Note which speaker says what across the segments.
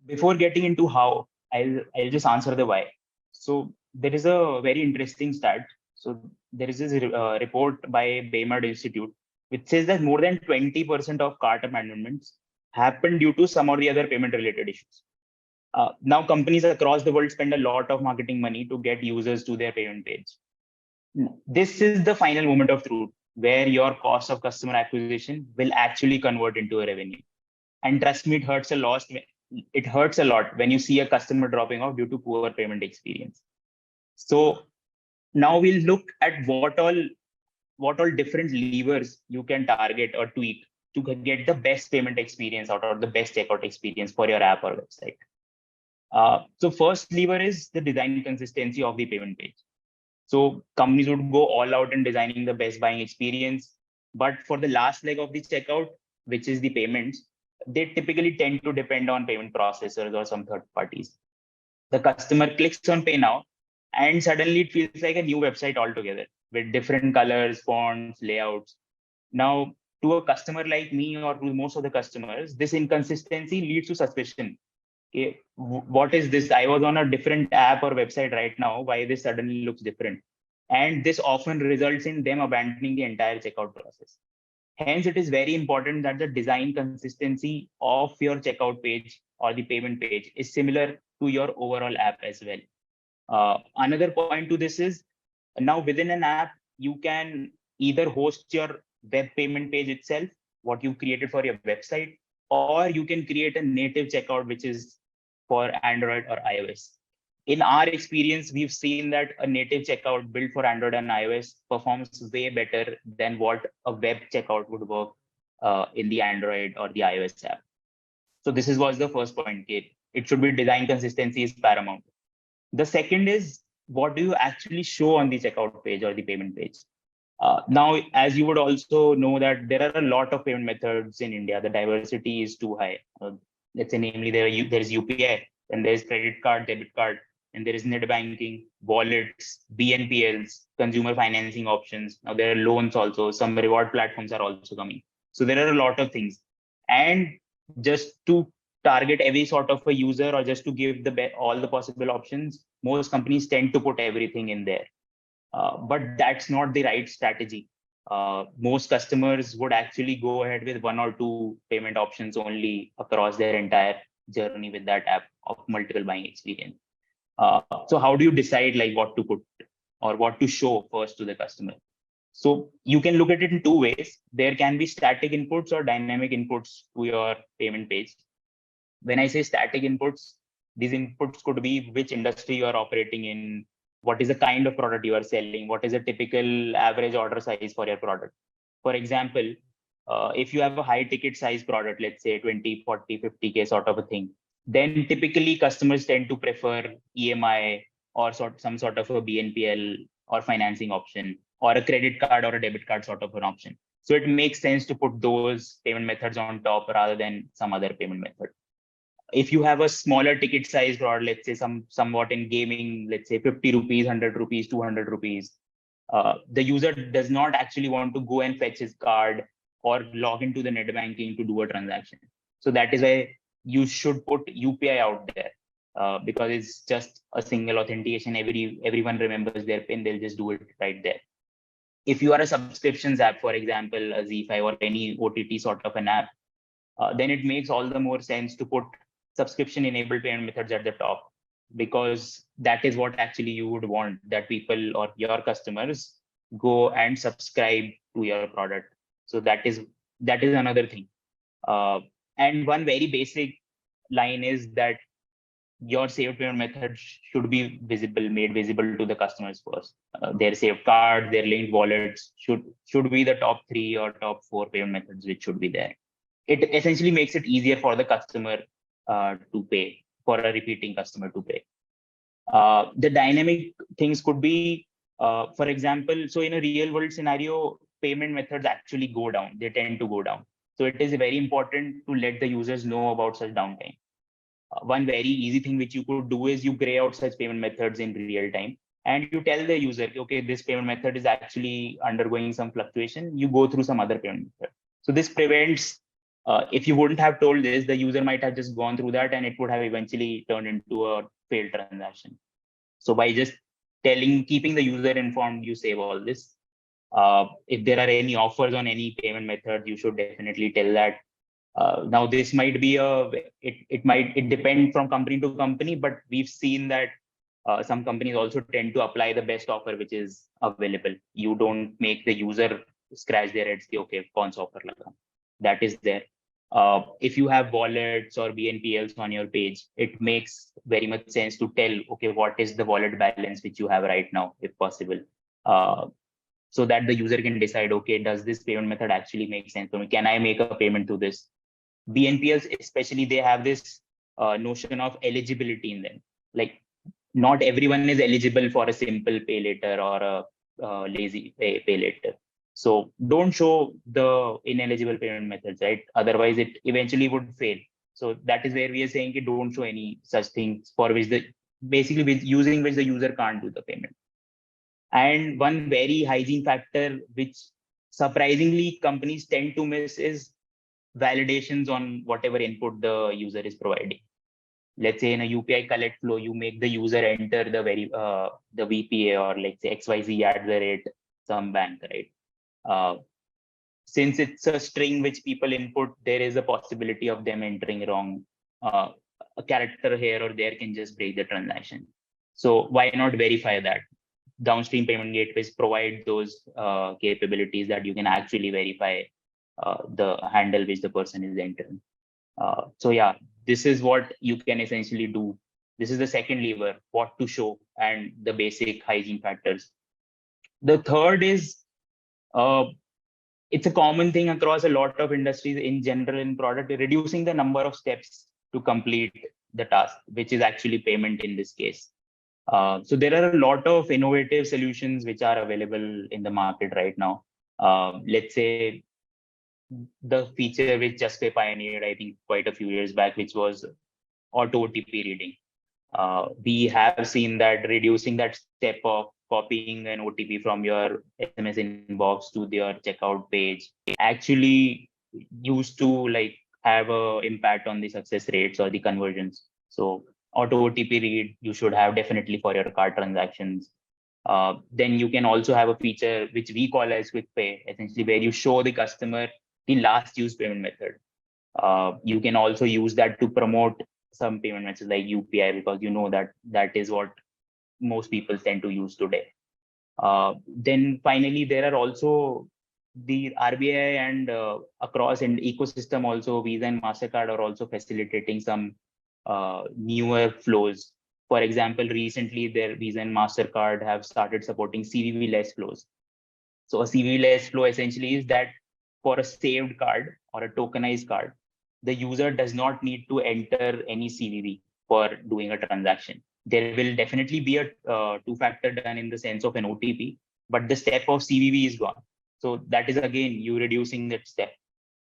Speaker 1: Before getting into how, I'll just answer the why. So there is a very interesting stat. So there is this report by Baymard Institute, which says that more than 20% of cart abandonments happen due to some or the other payment related issues. Now companies across the world spend a lot of marketing money to get users to their payment page. This is the final moment of truth where your cost of customer acquisition will actually convert into a revenue. And trust me, it hurts a lot when you see a customer dropping off due to poor payment experience. So now we'll look at what all different levers you can target or tweak to get the best payment experience out or the best checkout experience for your app or website. So first lever is the design consistency of the payment page. So companies would go all out in designing the best buying experience, but for the last leg of the checkout, which is the payments, they typically tend to depend on payment processors or some third parties. The customer clicks on pay now, and suddenly it feels like a new website altogether with different colors, fonts, layouts. Now, to a customer like me or to most of the customers, this inconsistency leads to suspicion. Okay, what is this? I was on a different app or website right now. Why this suddenly looks different? And this often results in them abandoning the entire checkout process. Hence, it is very important that the design consistency of your checkout page or the payment page is similar to your overall app as well. Another point to this is now within an app, you can either host your web payment page itself, what you created for your website, or you can create a native checkout, which is for Android or iOS. In our experience, we've seen that a native checkout built for Android and iOS performs way better than what a web checkout would work in the Android or the iOS app. So this was the first point, Kate. It should be design consistency is paramount. The second is what do you actually show on the checkout page or the payment page? Now, as you would also know that there are a lot of payment methods in India, the diversity is too high. Let's say, namely, there is UPI, and there's credit card, debit card, and there is net banking, wallets, BNPLs, consumer financing options. Now there are loans also. Some reward platforms are also coming. So there are a lot of things. And just to target every sort of a user or just to give all the possible options, most companies tend to put everything in there. But that's not the right strategy. Most customers would actually go ahead with one or two payment options only across their entire journey with that app of multiple buying experience. So how do you decide like what to put or what to show first to the customer? So you can look at it in two ways. There can be static inputs or dynamic inputs to your payment page. When I say static inputs, these inputs could be which industry you are operating in, what is the kind of product you are selling, what is a typical average order size for your product. For example, if you have a high ticket size product, let's say 20, 40, 50K sort of a thing, then typically customers tend to prefer EMI or some sort of a BNPL or financing option or a credit card or a debit card sort of an option. So it makes sense to put those payment methods on top rather than some other payment method. If you have a smaller ticket size or let's say somewhat in gaming, let's say 50 rupees, 100 rupees, 200 rupees, the user does not actually want to go and fetch his card or log into the net banking to do a transaction. So that is why you should put UPI out there because it's just a single authentication. Everyone remembers their PIN, they'll just do it right there. If you are a subscriptions app, for example, a Z5 or any OTT sort of an app, then it makes all the more sense to put subscription enabled payment methods at the top, because that is what actually you would want, that people or your customers go and subscribe to your product. So that is another thing. And one very basic line is that your saved payment methods should be made visible to the customers first. Their saved cards, their linked wallets should be the top 3 or top 4 payment methods which should be there. It essentially makes it easier for the customer to pay, for a repeating customer to pay. The dynamic things could be, for example, so in a real world scenario, payment methods actually go down. They tend to go down. So it is very important to let the users know about such downtime. One very easy thing which you could do is you gray out such payment methods in real time. And you tell the user, okay, this payment method is actually undergoing some fluctuation. You go through some other payment method. So this prevents If you wouldn't have told this, the user might have just gone through that and it would have eventually turned into a failed transaction. So by just keeping the user informed, you save all this. If there are any offers on any payment method, you should definitely tell that. Now this might be it depend from company to company, but we've seen that some companies also tend to apply the best offer which is available. You don't make the user scratch their heads, okay, kaun sa offer laga. That is there. If you have wallets or BNPLs on your page, it makes very much sense to tell, okay, what is the wallet balance which you have right now, if possible. So that the user can decide, okay, does this payment method actually make sense for me? Can I make a payment to this? BNPLs, especially, they have this notion of eligibility in them. Like, not everyone is eligible for a simple pay later or a lazy pay later. So don't show the ineligible payment methods, right? Otherwise, it eventually would fail. So that is where we are saying don't show any such things for which using which the user can't do the payment. And one very hygiene factor, which surprisingly companies tend to miss, is validations on whatever input the user is providing. Let's say in a UPI collect flow, you make the user enter the VPA, or let's say XYZ @ some bank, right? Since it's a string which people input, there is a possibility of them entering wrong. A character here or there can just break the transaction. So why not verify that? Downstream payment gateways provide those capabilities that you can actually verify the handle which the person is entering. So yeah, this is what you can essentially do. This is the second lever, what to show, and the basic hygiene factors. The third is, it's a common thing across a lot of industries in general in product, reducing the number of steps to complete the task, which is actually payment in this case. So there are a lot of innovative solutions which are available in the market right now. Let's say the feature which JUSPAY pioneered, I think, quite a few years back, which was auto OTP reading. We have seen that reducing that step of copying an OTP from your SMS inbox to your checkout page actually used to like have a impact on the success rates or the conversions. So auto OTP read you should have definitely for your card transactions. Then you can also have a feature which we call as quick pay, essentially where you show the customer the last used payment method. You can also use that to promote some payment methods like UPI, because you know that that is what most people tend to use today. Then finally, there are also the RBI and across in ecosystem also, Visa and MasterCard are also facilitating some newer flows. For example, recently their Visa and MasterCard have started supporting CVV-less flows. So a CVV-less flow essentially is that for a saved card or a tokenized card, the user does not need to enter any CVV for doing a transaction. There will definitely be a two-factor done in the sense of an OTP, but the step of CVV is gone. So that is again you reducing that step.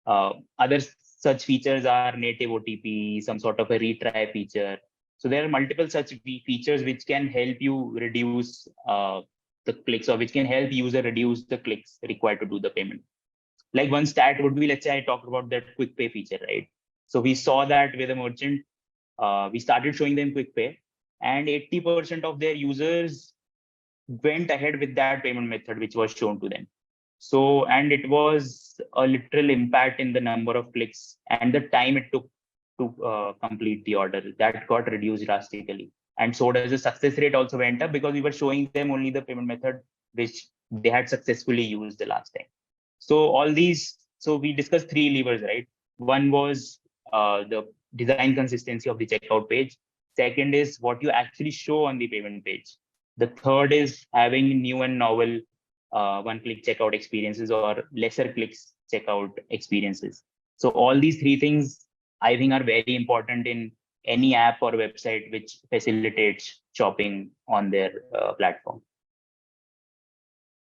Speaker 1: Other such features are native OTP, some sort of a retry feature. So there are multiple such features which can help you reduce the clicks, or which can help user reduce the clicks required to do the payment. Like one stat would be, let's say I talked about that quick pay feature, right? So we saw that with a merchant, we started showing them quick pay, and 80% of their users went ahead with that payment method which was shown to them. So, and it was a literal impact in the number of clicks and the time it took to complete the order. That got reduced drastically. And so does the success rate also went up, because we were showing them only the payment method which they had successfully used the last time. So all these, so we discussed three levers, right? One was the design consistency of the checkout page. Second is what you actually show on the payment page. The third is having new and novel one-click checkout experiences or lesser clicks checkout experiences. So all these three things I think are very important in any app or website which facilitates shopping on their platform.